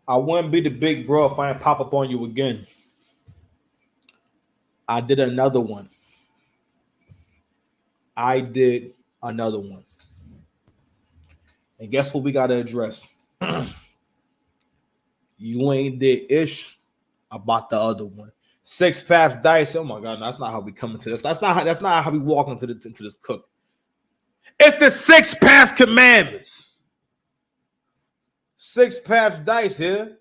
I wouldn't be the big bro if I didn't pop up on you again. I did another one. I did another one. And guess what we got to address? You ain't did ish about the other one. Six paths dice. Oh my god, that's not how we come into this. That's not how we walk into this cook. It's the six paths commandments. Six paths dice here.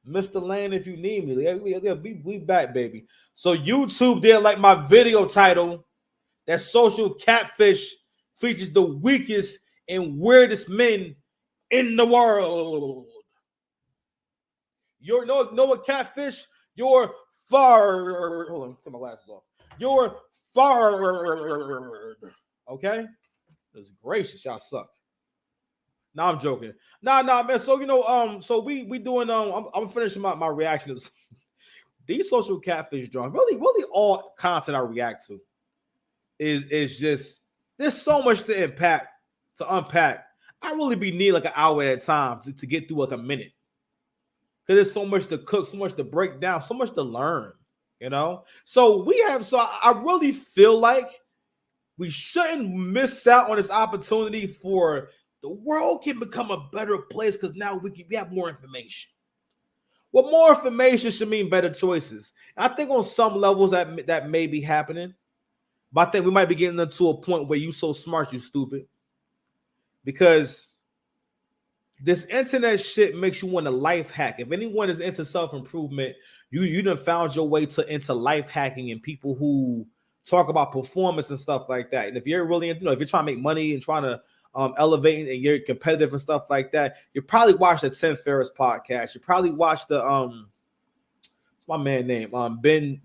Mr. Lane, if you need me, we back, baby. So YouTube did like my video title. That social catfish features the weakest and weirdest men in the world. You know what catfish? You're far. Hold on, take my glasses off. You're far. Okay? That's gracious. Y'all suck. No, I'm joking. Nah, man. So so we doing I'm finishing my reactions. These social catfish drawings, really all content I react to is just there's so much to unpack. I really be need like an hour at a time to get through like a minute. Because there's so much to cook, so much to break down, so much to learn, you know? So I really feel like we shouldn't miss out on this opportunity for the world can become a better place because now we have more information. Well, more information should mean better choices. I think on some levels that may be happening. But I think we might be getting to a point where you so smart, you stupid. Because this internet shit makes you want to life hack. If anyone is into self-improvement, you done found your way into life hacking and people who talk about performance and stuff like that. And if you're really into, if you're trying to make money and trying to elevate and you're competitive and stuff like that, you probably watch the Tim Ferriss podcast. You probably watch the what's my man name? Ben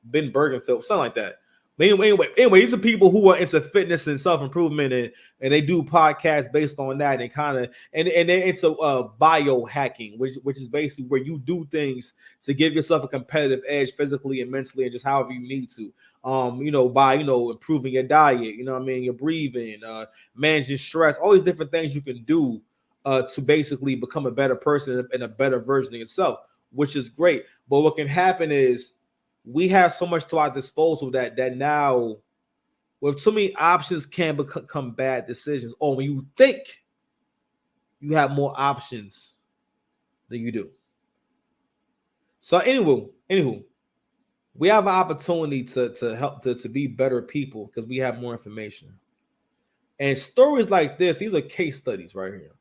Bergenfield, something like that. But anyway, these are people who are into fitness and self-improvement and they do podcasts based on that and kind of and they're into biohacking, which is basically where you do things to give yourself a competitive edge physically and mentally and just however you need to. By improving your diet, your breathing, managing stress, all these different things you can do to basically become a better person and a better version of yourself, which is great. But what can happen is we have so much to our disposal that now with too many options can become bad decisions. Or when you think you have more options than you do. So anywho, we have an opportunity to help to be better people because we have more information. And stories like this, these are case studies right here.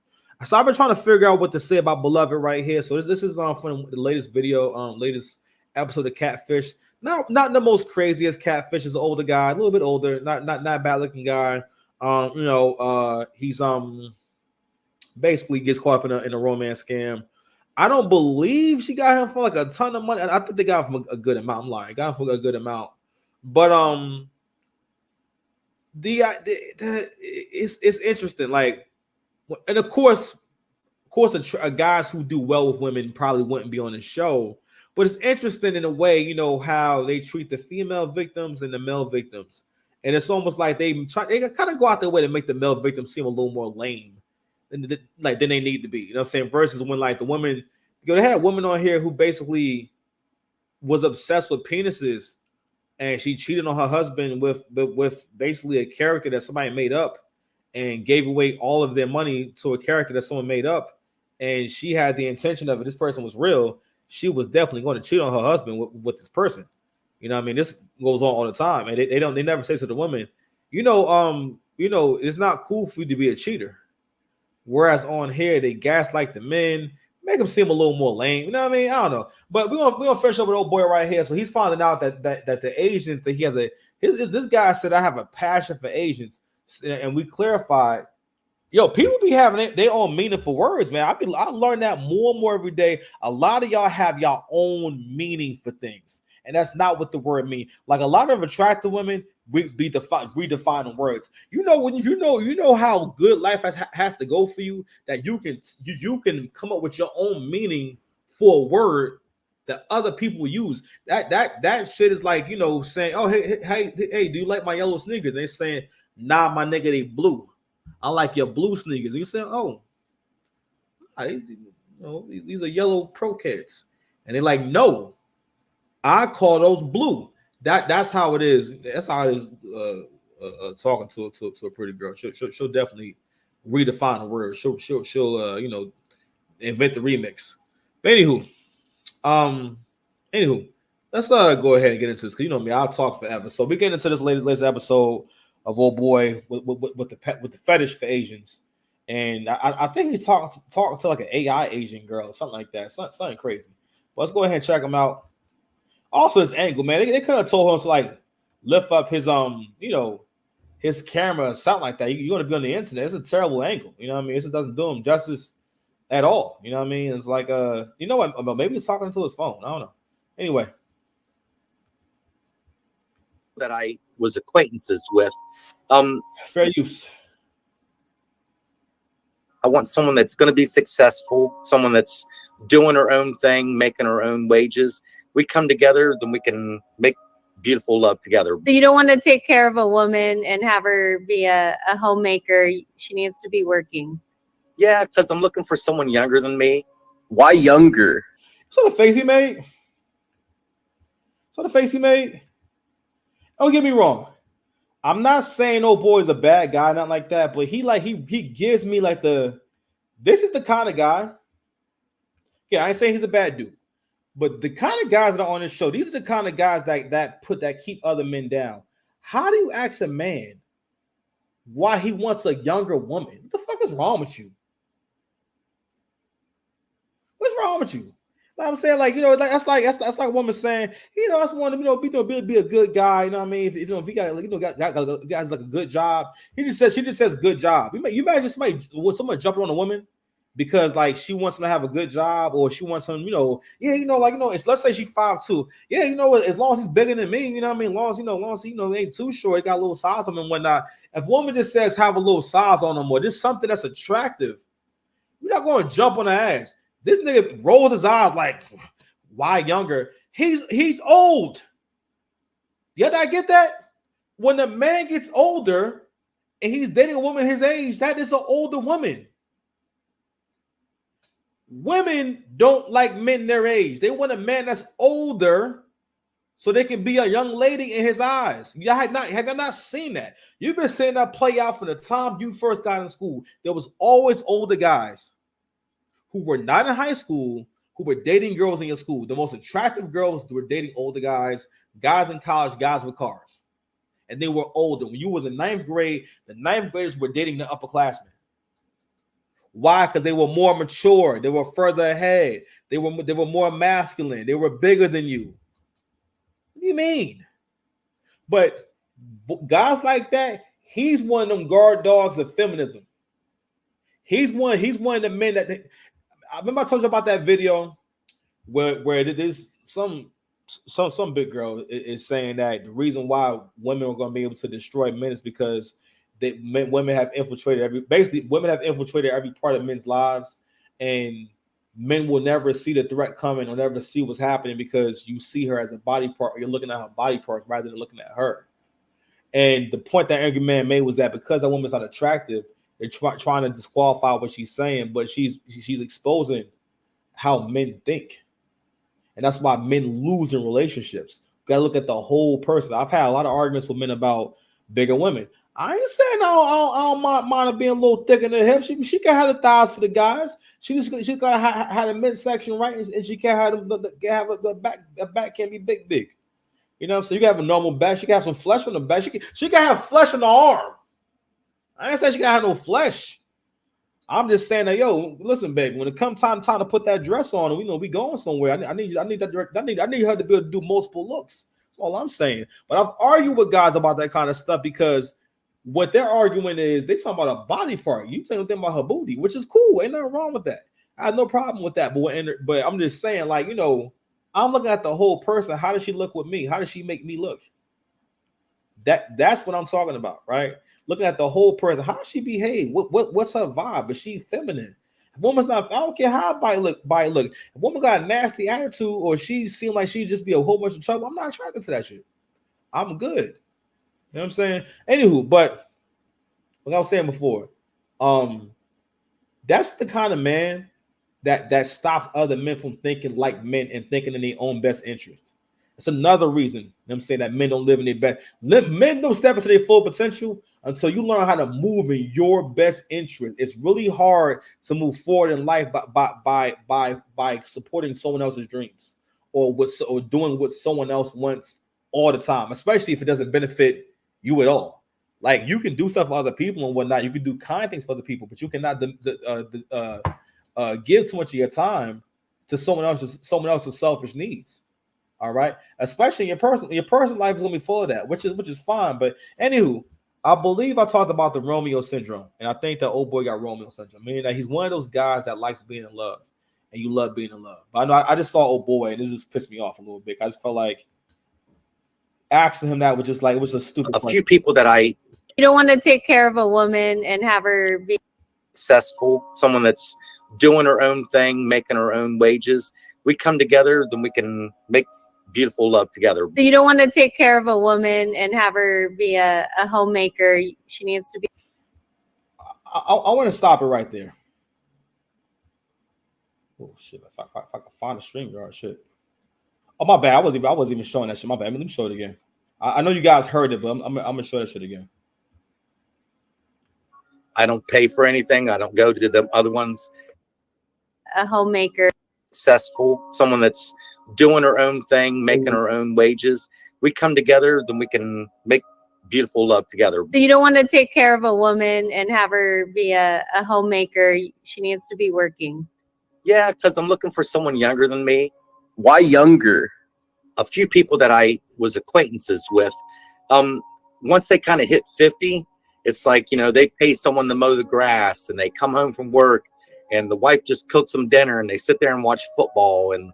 So I've been trying to figure out what to say about Beloved right here. So this is from the latest video, latest episode of Catfish. Not the most craziest Catfish, is an older guy, a little bit older, not bad looking guy. He's basically gets caught up in a romance scam. I don't believe she got him for like a ton of money. I think they got him from a good amount. I'm lying, got him for a good amount. But it's interesting. Like, and of course, guys who do well with women probably wouldn't be on the show. But it's interesting in a way, how they treat the female victims and the male victims. And it's almost like they kind of go out their way to make the male victims seem a little more lame than they need to be. You know what I'm saying? Versus when like the women, they had a woman on here who basically was obsessed with penises and she cheated on her husband with basically a character that somebody made up and gave away all of their money to a character that someone made up. And she had the intention of it. This person was real. She was definitely going to cheat on her husband with this person. You know what I mean? This goes on all the time. And they never say to the woman, it's not cool for you to be a cheater. Whereas on here, they gaslight the men, make them seem a little more lame. You know what I mean? I don't know. But we're gonna finish up with old boy right here. So he's finding out that the Asians, that he has this guy said, I have a passion for Asians. And we clarified, people be having their own meaningful words, man. I learn that more and more every day. A lot of y'all have your own meaning for things, and that's not what the word means. Like a lot of attractive women, we redefining words. When you know how good life has to go for you, that you can come up with your own meaning for a word that other people use. That shit is like saying, oh hey, do you like my yellow sneakers? They're saying, nah, my nigga, they blue. I like your blue sneakers. You say, oh, these are yellow pro kids, and they're like, no, I call those blue. That's how it is. That's how it is. Talking to a pretty girl, she'll definitely redefine the word. She'll invent the remix. But um, anywho, let's go ahead and get into this because me, I'll talk forever. So we get into this latest episode of Old Boy with the fetish for Asians, and I think he's talking to like an AI Asian girl or something like that, something crazy. But let's go ahead and check him out. Also, his angle, man, they could have told him to like lift up his his camera, something like that. You're gonna be on the internet. It's a terrible angle. You know what I mean? It just doesn't do him justice at all. You know what I mean? It's like what? Maybe he's talking to his phone. I don't know. Anyway, that I was acquaintances with. Fair use. I want someone that's going to be successful, someone that's doing her own thing, making her own wages. We come together, then we can make beautiful love together. So you don't want to take care of a woman and have her be a homemaker. She needs to be working. Yeah, because I'm looking for someone younger than me. Why younger? So the face he made. Don't get me wrong. I'm not saying Old Boy is a bad guy, nothing like that, but he gives me like this is the kind of guy. Yeah, I ain't saying he's a bad dude, but the kind of guys that are on this show, these are the kind of guys that keep other men down. How do you ask a man why he wants a younger woman? What the fuck is wrong with you? What's wrong with you? Like I'm saying, that's like a woman saying, I just want to, be a good guy. You know what I mean? If he got guys like a good job. She just says good job. You imagine someone jumping on a woman because like she wants him to have a good job, or she wants him, let's say she's 5'2". Yeah, as long as he's bigger than me, you know what I mean? As long as he ain't too short, he got a little size on him and whatnot. If a woman just says have a little size on him or just something that's attractive, you're not going to jump on her ass. This nigga rolls his eyes like, why younger? He's old. Yeah, I get that. When a man gets older and he's dating a woman his age, that is an older woman. Women don't like men their age. They want a man that's older so they can be a young lady in his eyes. Have you not seen that? You've been seeing that play out from the time you first got in school. There was always older guys who were not in high school, who were dating girls in your school. The most attractive girls were dating older guys in college, guys with cars. And they were older. When you was in ninth grade, the ninth graders were dating the upperclassmen. Why? Because they were more mature. They were further ahead. They were more masculine. They were bigger than you. What do you mean? But guys like that, he's one of them guard dogs of feminism. He's one of the men that I remember I told you about that video where there's some big girl is saying that the reason why women are going to be able to destroy men is because women have infiltrated every part of men's lives, and men will never see the threat coming or never see what's happening because you see her as a body part, or you're looking at her body parts rather than looking at her. And the point that Angry Man made was that because that woman's not attractive, they're trying to disqualify what she's saying, but she's exposing how men think. And that's why men lose in relationships. You gotta look at the whole person. I've had a lot of arguments with men about bigger women. I ain't saying I don't mind her being a little thicker than him. She can have the thighs for the guys. She's gotta have the midsection right, and she can't have the back can be big. You know, so you can have a normal back. She can have some flesh on the back. She can have flesh on the arm. I ain't saying she gotta have no flesh. I'm just saying that, yo, listen, babe. When it comes time to put that dress on, we going somewhere. I need her to be able to do multiple looks. That's all I'm saying. But I've argued with guys about that kind of stuff because what they're arguing is they talking about a body part. You talking about her booty, which is cool. Ain't nothing wrong with that. I have no problem with that. But I'm just saying, like, I'm looking at the whole person. How does she look with me? How does she make me look? That's what I'm talking about, right? Looking at the whole person. How does she behave? What's her vibe? Is she feminine? If woman's not, I don't care how body look. If a woman got a nasty attitude or she seemed like she'd just be a whole bunch of trouble, I'm not attracted to that shit. I'm good. You know what I'm saying? Anywho, but like I was saying before, that's the kind of man that stops other men from thinking like men and thinking in their own best interest. It's another reason I'm saying that men don't live in their best. Men don't step into their full potential until you learn how to move in your best interest. It's really hard to move forward in life by supporting someone else's dreams or doing what someone else wants all the time, especially if it doesn't benefit you at all. Like, you can do stuff for other people and whatnot. You can do kind things for other people, but you cannot give too much of your time to someone else's selfish needs. All right, especially your personal life is gonna be full of that, which is fine. But anywho, I believe I talked about the Romeo syndrome, and I think that old boy got Romeo syndrome, meaning that he's one of those guys that likes being in love, and you love being in love. But I know I just saw old boy, and this just pissed me off a little bit. I just felt like asking him that was just like, it was a stupid. A few people that you don't want to take care of a woman and have her be successful, someone that's doing her own thing, making her own wages. We come together, then we can make beautiful love together. So you don't want to take care of a woman and have her be a homemaker. She needs to be. I want to stop it right there. Oh shit! If I can find a string guard, shit. Oh my bad. I wasn't even showing that shit. My bad. Let me show it again. I know you guys heard it, but I'm gonna show that shit again. I don't pay for anything. I don't go to them other ones. A homemaker. Successful, someone that's doing her own thing, making her own wages. We come together, then we can make beautiful love together. So you don't want to take care of a woman and have her be a homemaker. She needs to be working. Yeah, because I'm looking for someone younger than me. Why younger? A few people that I was acquaintances with, once they kind of hit 50, it's like, they pay someone to mow the grass, and they come home from work, and the wife just cooks them dinner, and they sit there and watch football and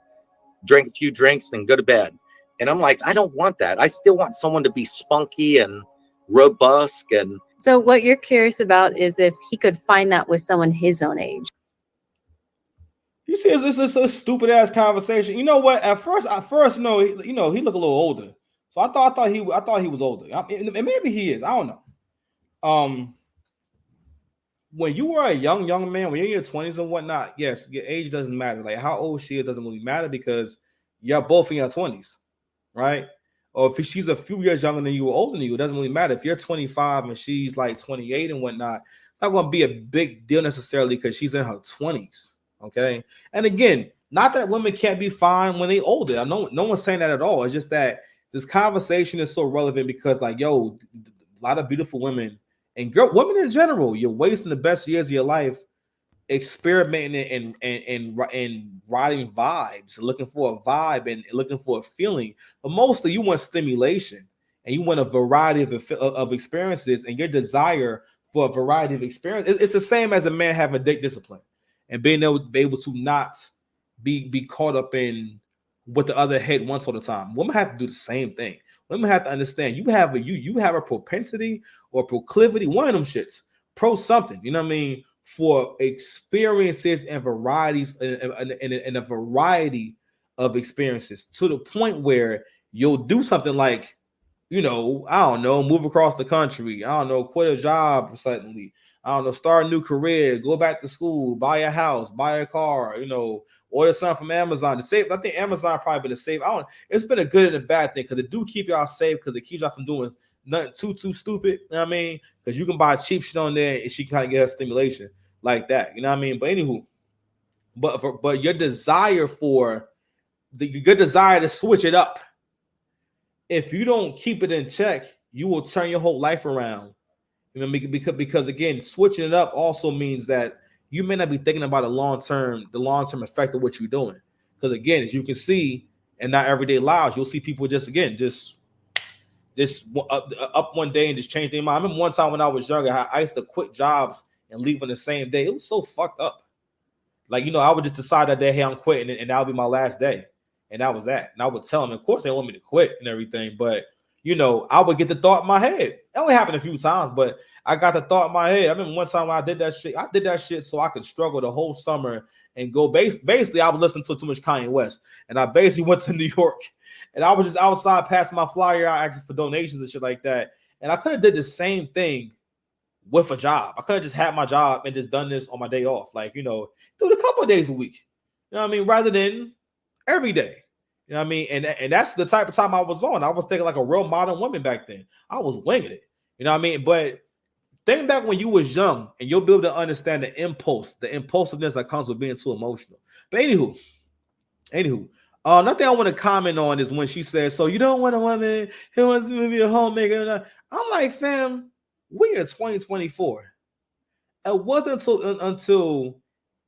drink a few drinks and go to bed. And I'm like, I don't want that. I still want someone to be spunky and robust. And so what you're curious about is if he could find that with someone his own age. You see, this is a stupid ass conversation. You know what? At first, he looked a little older. So I thought he was older. And maybe he is. I don't know. When you were a young man, when you're in your 20s and whatnot, yes, your age doesn't matter. Like, how old she is doesn't really matter because you're both in your 20s, right? Or if she's a few years younger than you or older than you, it doesn't really matter. If you're 25 and she's like 28 and whatnot, it's not going to be a big deal necessarily because she's in her 20s. Okay. And again, not that women can't be fine when they older. No one's saying that at all. It's just that this conversation is so relevant because, like, a lot of beautiful women and women in general, you're wasting the best years of your life experimenting and riding vibes, looking for a vibe and looking for a feeling. But mostly you want stimulation and you want a variety of experiences, and your desire for a variety of experiences. It's the same as a man having a dick discipline and being able to not be caught up in what the other head wants all the time. Women have to do the same thing. Women have to understand you have a propensity or proclivity, one of them shits, something, you know what I mean, for experiences and varieties and a variety of experiences to the point where you'll do something like, I don't know, move across the country, I don't know, quit a job suddenly, I don't know, start a new career, go back to school, buy a house, buy a car, order something from Amazon to save. I think Amazon probably been a save. It's been a good and a bad thing because it do keep y'all safe because it keeps y'all from doing nothing too stupid. You know what I mean? Because you can buy cheap shit on there and she kind of get her stimulation like that. You know what I mean? But anywho, but your desire your desire to switch it up, if you don't keep it in check, you will turn your whole life around. Because again, switching it up also means that you may not be thinking about the long-term effect of what you're doing. Because again, as you can see in our everyday lives, you'll see people just up one day and just change their mind. I remember one time when I was younger, I used to quit jobs and leave on the same day. It was so fucked up. Like, I would just decide that day, hey, I'm quitting, and that would be my last day. And that was that. And I would tell them, of course, they want me to quit and everything. But, I would get the thought in my head. It only happened a few times, but I got the thought in my head. I remember one time when I did that shit so I could struggle the whole summer and go basically I was listening to too much Kanye West. And I basically went to New York and I was just outside passing my flyer out asking for donations and shit like that. And I could have did the same thing with a job. I could have just had my job and just done this on my day off. Like, you know, do it a couple of days a week. You know what I mean? Rather than every day. You know what I mean? And that's the type of time I was on. I was thinking like a real modern woman back then. I was winging it. You know what I mean? But think back when you was young and you'll be able to understand the impulsiveness that comes with being too emotional. But anywho, nothing I want to comment on is when she says, so you don't want a woman who wants to be a homemaker. I'm like, fam, we in 2024. It wasn't until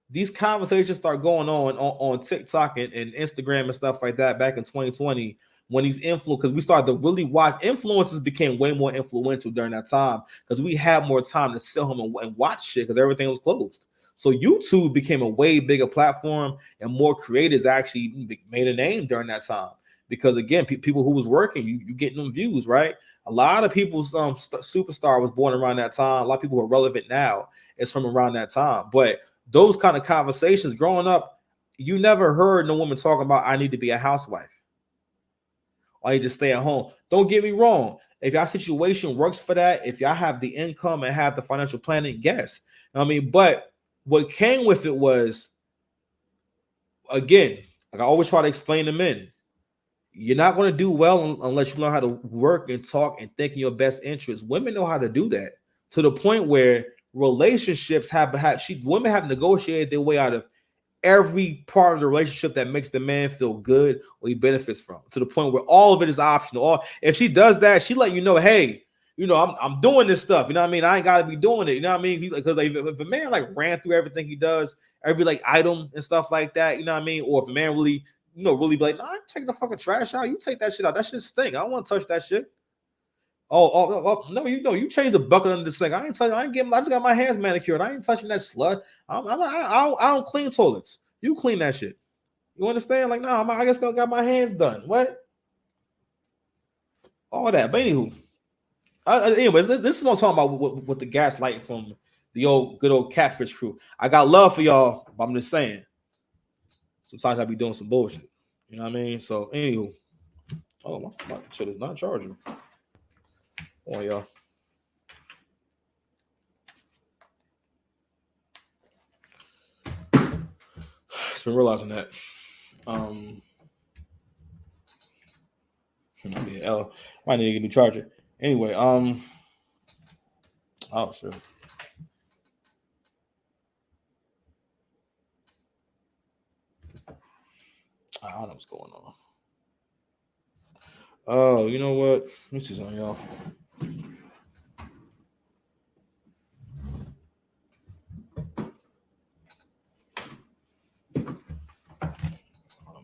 these conversations start going on TikTok and Instagram and stuff like that back in 2020 when these because we started to really watch. Influencers became way more influential during that time because we had more time to sit home and watch shit because everything was closed. So YouTube became a way bigger platform and more creators actually made a name during that time because, again, people who was working, you getting them views, right? A lot of people's superstar was born around that time. A lot of people who are relevant now is from around that time. But those kind of conversations growing up, you never heard no woman talking about, I need to be a housewife. Or you just stay at home. Don't get me wrong. If your situation works for that, if y'all have the income and have the financial planning, yes. I mean, but what came with it was, again, like I always try to explain to men, you're not going to do well unless you learn how to work and talk and think in your best interest. Women know how to do that to the point where relationships women have negotiated their way out of every part of the relationship that makes the man feel good or he benefits from, to the point where all of it is optional. If she does that, she let you know, hey, you know, I'm doing this stuff. You know what I mean? I ain't got to be doing it. You know what I mean? Because like, if a man like ran through everything he does, every like item and stuff like that, you know what I mean? Or if a man really, you know, really be like, nah, I'm taking the fucking trash out. You take that shit out. That shit stink. I don't want to touch that shit. Oh, no, you change the bucket under the sink. I just got my hands manicured. I ain't touching that slut. I don't clean toilets. You clean that shit. You understand? Like, nah, I just got my hands done. What? All that. But anywho, anyways, this is what I'm talking about with the gaslighting from the good old Catfish crew. I got love for y'all, but I'm just saying, sometimes I be doing some bullshit. You know what I mean? So, anywho, my shit is not charging. Oh, y'all. Just been realizing that. Might need to get a new charger. Anyway, oh shit. I don't know what's going on. Oh, you know what? Let me see something, y'all.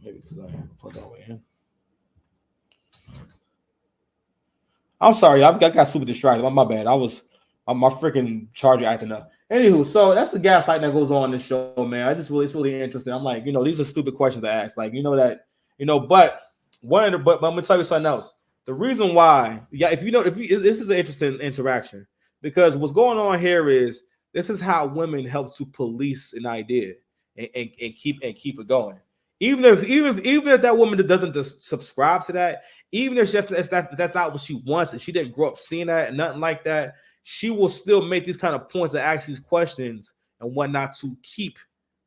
Maybe because I have to plug that way in. I'm sorry, I got super distracted. My bad. My freaking charger acting up. Anywho, so that's the gaslighting that goes on in this show, man. It's really interesting. I'm like, you know, these are stupid questions to ask. Like, you know that, you know, but I'm gonna tell you something else. The reason why, this is an interesting interaction because what's going on here is this is how women help to police an idea and keep it going. Even if that woman doesn't subscribe to that, even if that's not what she wants and she didn't grow up seeing that and nothing like that, she will still make these kind of points and ask these questions and whatnot to keep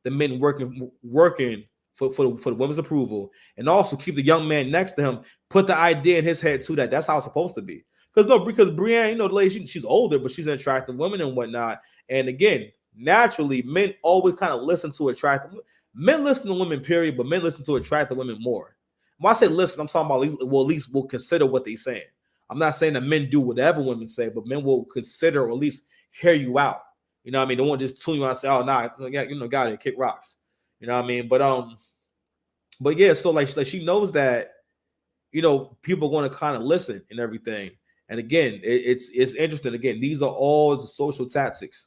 the men working for the women's approval, and also keep the young man next to him, put the idea in his head too that that's how it's supposed to be. Because Brienne, you know, the lady, she's older, but she's an attractive woman and whatnot. And again, naturally, men always kind of listen to attractive men. Listen to women, period, but men listen to attractive women more. When I say listen, I'm talking about at least will consider what they're saying. I'm not saying that men do whatever women say, but men will consider or at least hear you out. You know what I mean? They won't just tune you out and say, oh, nah, yeah, you know, got it, kick rocks. You know what I mean? But yeah, so like she knows that, you know, people are going to kind of listen and everything. And again, it's interesting. Again, these are all the social tactics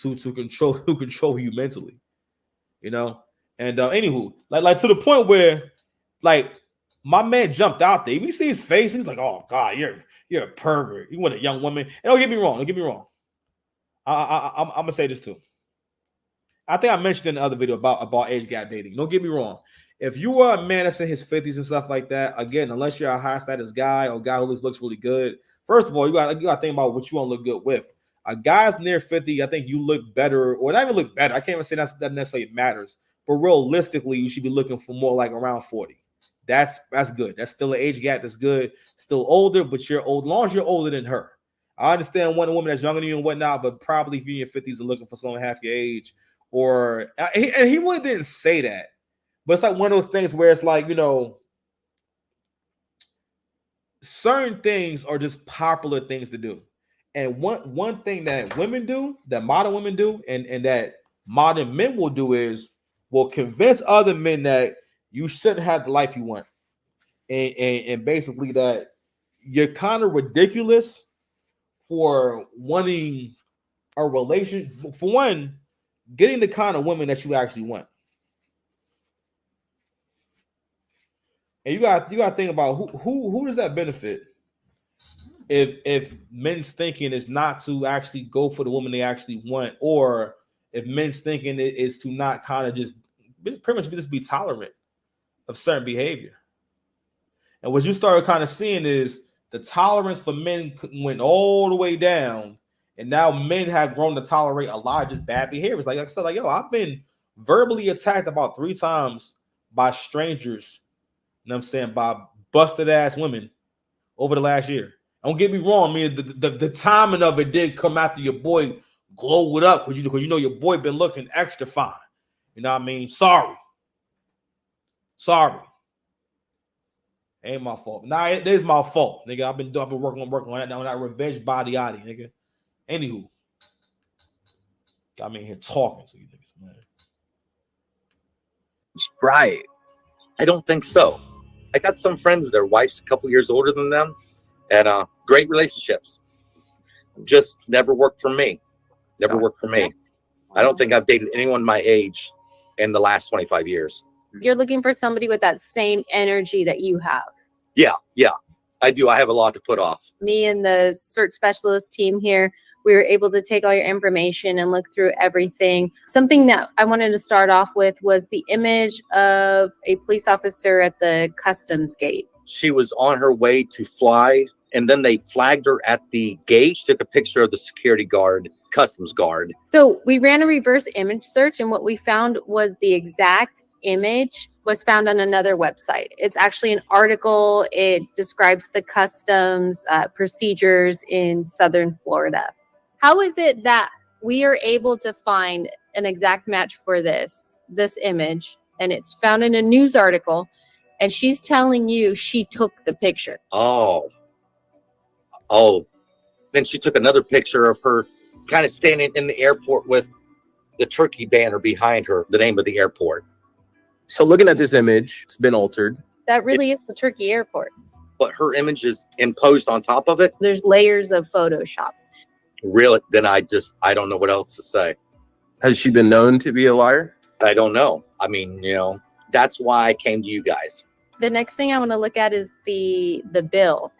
to control you mentally, you know. And anywho, like to the point where, like, my man jumped out there. We see his face. He's like, "Oh God, you're a pervert. You want a young woman." And don't get me wrong. I'm gonna say this too. I think I mentioned in the other video about age gap dating. Don't get me wrong. If you are a man that's in his 50s and stuff like that, again, unless you're a high status guy or a guy who looks really good, first of all, you got to think about what you want to look good with. A guy's near 50, I think you look better, or not even look better. I can't even say that necessarily matters, but realistically, you should be looking for more like around 40. That's good. That's still an age gap. That's good. Still older, but you're old. As long as you're older than her. I understand one woman that's younger than you and whatnot, but probably if you're in your 50s and looking for someone half your age, and he really didn't say that. But it's like one of those things where it's like, certain things are just popular things to do. And one thing that women do, that modern women do, and that modern men will do will convince other men that you shouldn't have the life you want. And basically that you're kind of ridiculous for wanting a relationship. For one, getting the kind of woman that you actually want. And you got to think about who does that benefit? If men's thinking is not to actually go for the woman they actually want, or if men's thinking is to not kind of just pretty much just be tolerant of certain behavior. And what you started kind of seeing is the tolerance for men went all the way down, and now men have grown to tolerate a lot of just bad behaviors. Like I said, I've been verbally attacked about 3 times by strangers, you know what I'm saying, by busted ass women over the last year. Don't get me wrong, man. The timing of it did come after your boy glowed up because your boy been looking extra fine. You know what I mean? Sorry. Ain't my fault. Nah, it is my fault, nigga. I've been working on that revenge body, nigga. Anywho, got me in here talking to you niggas, man. Right. I don't think so. I got some friends, their wife's a couple years older than them, and great relationships. Just never worked for me. I don't think I've dated anyone my age in the last 25 years. You're looking for somebody with that same energy that you have. Yeah, I do. I have a lot to put off. Me and the search specialist team here, we were able to take all your information and look through everything. Something that I wanted to start off with was the image of a police officer at the customs gate. She was on her way to fly, and then they flagged her at the gate. She took a picture of the security guard, customs guard. So we ran a reverse image search, and what we found was the exact image was found on another website. It's actually an article. It describes the customs procedures in southern Florida. How is it that we are able to find an exact match for this image, and it's found in a news article, and she's telling you she took the picture? Oh. Then she took another picture of her kind of standing in the airport with the turkey banner behind her, the name of the airport. So looking at this image, it's been altered. That really is the Turkey airport. But her image is imposed on top of it? There's layers of Photoshop. Really? Then I don't know what else to say. Has she been known to be a liar? I don't know. I mean, that's why I came to you guys. The next thing I want to look at is the bill.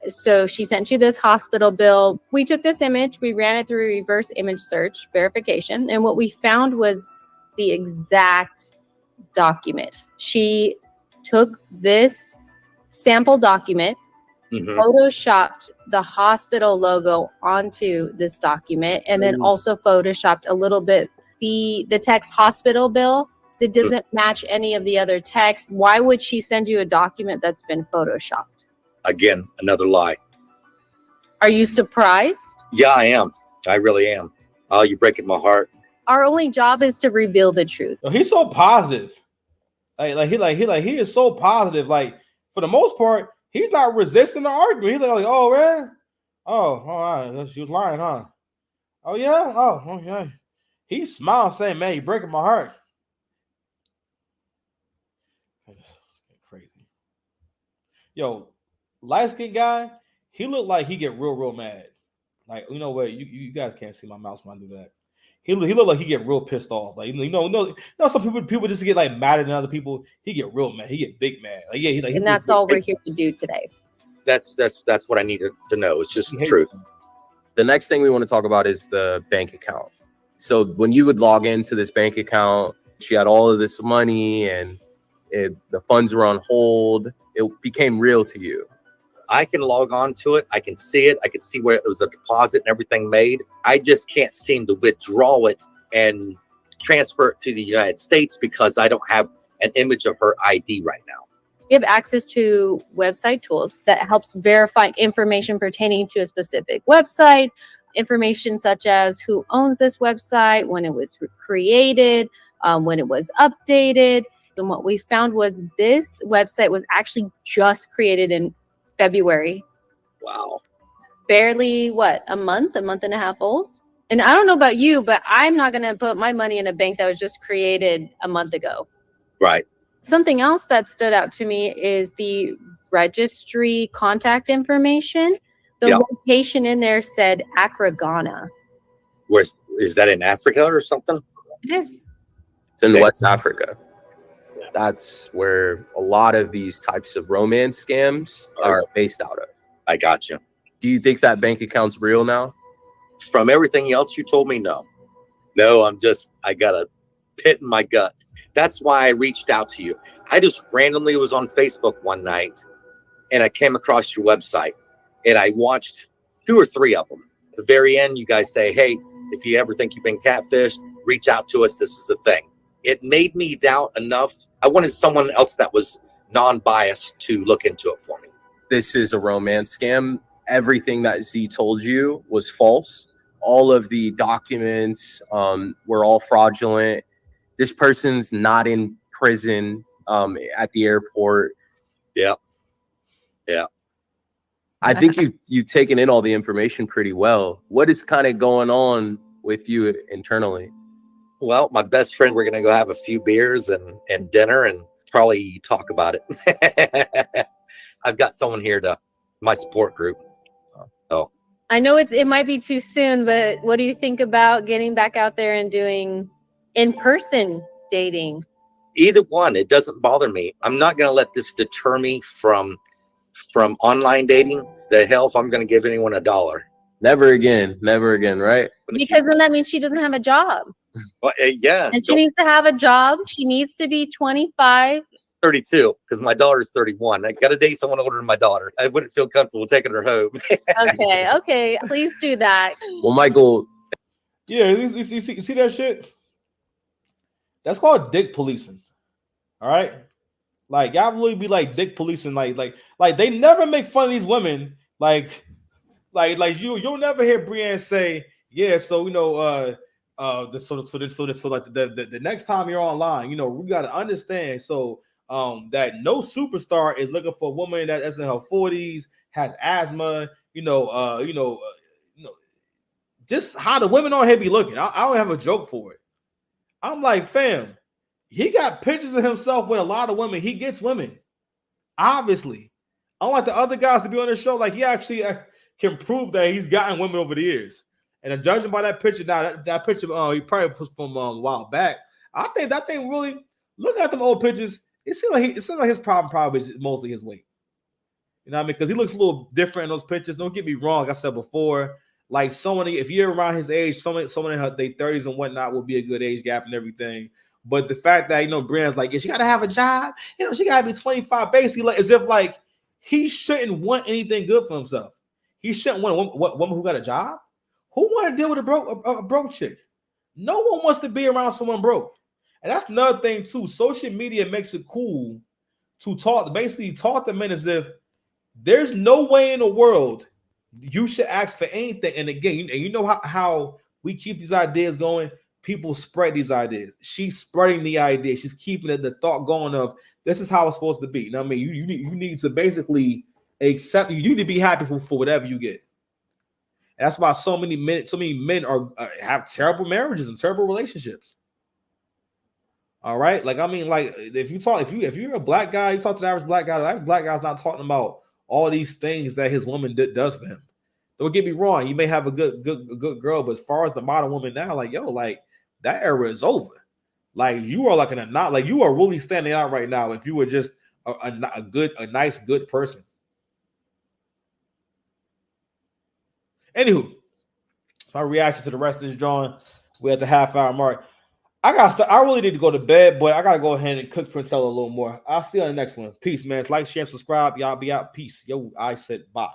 So she sent you this hospital bill. We took this image, we ran it through a reverse image search verification, and what we found was the exact document. She took this sample document, photoshopped the hospital logo onto this document, and then also photoshopped a little bit the text hospital bill that doesn't match any of the other text. Why would she send you a document that's been photoshopped? Again, another lie. Are you surprised? Yeah, I am. I really am. Oh, you're breaking my heart. Our only job is to reveal the truth. He's so positive. He is so positive. Like, for the most part, he's not resisting the argument. He's like, oh man, all right, she was lying, huh? Oh yeah, oh yeah. He smiled, saying, "Man, you're breaking my heart." Crazy. Yo, light-skinned guy, he looked like he get real mad. Like, you know what? You guys can't see my mouth when I do that. He looked like he get real pissed off. Like, some people just get like madder than other people. He get real mad. He get big mad. Like, yeah, and that's all we're here to do today. That's what I needed to know. It's just the truth. The next thing we want to talk about is the bank account. So when you would log into this bank account, she had all of this money and the funds were on hold. It became real to you. I can log on to it. I can see it. I can see where it was a deposit and everything made. I just can't seem to withdraw it and transfer it to the United States because I don't have an image of her ID right now. We have access to website tools that helps verify information pertaining to a specific website, information such as who owns this website, when it was created, when it was updated. And what we found was this website was actually just created in February. Wow. Barely, a month and a half old. And I don't know about you, but I'm not going to put my money in a bank that was just created a month ago. Right. Something else that stood out to me is the registry contact information. The location in there said Accra, Ghana. Is that in Africa or something? It is. It's in West Africa. That's where a lot of these types of romance scams are based out of. I got you. Do you think that bank account's real now? From everything else you told me, no. No, I got a pit in my gut. That's why I reached out to you. I just randomly was on Facebook one night and I came across your website and I watched 2 or 3 of them. At the very end, you guys say, hey, if you ever think you've been catfished, reach out to us. This is the thing. It made me doubt enough. I wanted someone else that was non-biased to look into it for me. This is a romance scam. Everything that Z told you was false. All of the documents were all fraudulent. This person's not in prison at the airport. Yeah. I think you've taken in all the information pretty well. What is kind of going on with you internally? Well, my best friend, we're going to go have a few beers and dinner and probably talk about it. I've got someone here my support group. Oh, I know it might be too soon, but what do you think about getting back out there and doing in-person dating? Either one, it doesn't bother me. I'm not going to let this deter me from online dating. The hell if I'm going to give anyone $1. Never again, right? Because then that means she doesn't have a job. Well, yeah. And she needs to have a job. She needs to be 25. 32, because my daughter's 31. I got to date someone older than my daughter. I wouldn't feel comfortable taking her home. Okay. Please do that. Well, Michael. Yeah, you see that shit? That's called dick policing. All right? Like, y'all really be like dick policing. Like they never make fun of these women. Like you'll never hear Brienne say, yeah, so, you know, the next time you're online, you know, we got to understand that no superstar is looking for a woman that's in her 40s, has asthma, just how the women on here be looking. I don't have a joke for it. I'm like, fam, he got pictures of himself with a lot of women. He gets women, obviously. I want the other guys to be on the show. Like, he actually can prove that he's gotten women over the years. And judging by that picture, now that picture, he probably was from a while back. I think that thing really, looking at them old pictures, it seems like his problem probably is mostly his weight. You know what I mean? Because he looks a little different in those pictures. Don't get me wrong. Like I said before, like if you're around his age, someone in their 30s and whatnot will be a good age gap and everything. But the fact that, you know, Brian's like, yeah, she got to have a job. You know, she got to be 25, basically, like, as if like he shouldn't want anything good for himself. He shouldn't want a woman who got a job. Who want to deal with a broke chick? No one wants to be around someone broke. And that's another thing too. Social media makes it cool to talk to men as if there's no way in the world you should ask for anything. And again, you know how we keep these ideas going. People spread these ideas. She's spreading the idea. She's keeping the thought going of this is how it's supposed to be. You know what I mean? You need to basically accept. You need to be happy for whatever you get. And that's why so many men are have terrible marriages and terrible relationships. All right, like I mean, like if you're a black guy, you talk to the average black guy. The average black guy's not talking about all these things that his woman does for him. Don't get me wrong. You may have a good girl, but as far as the modern woman now, like like that era is over. Like you are like you are really standing out right now. If you were just a nice, good person. Anywho, my reaction to the rest of this drawing, we're at the half-hour mark. I really need to go to bed, but I gotta go ahead and cook Princella a little more. I'll see you on the next one. Peace, man. Like, share, subscribe. Y'all be out. Peace. Yo, I said bye.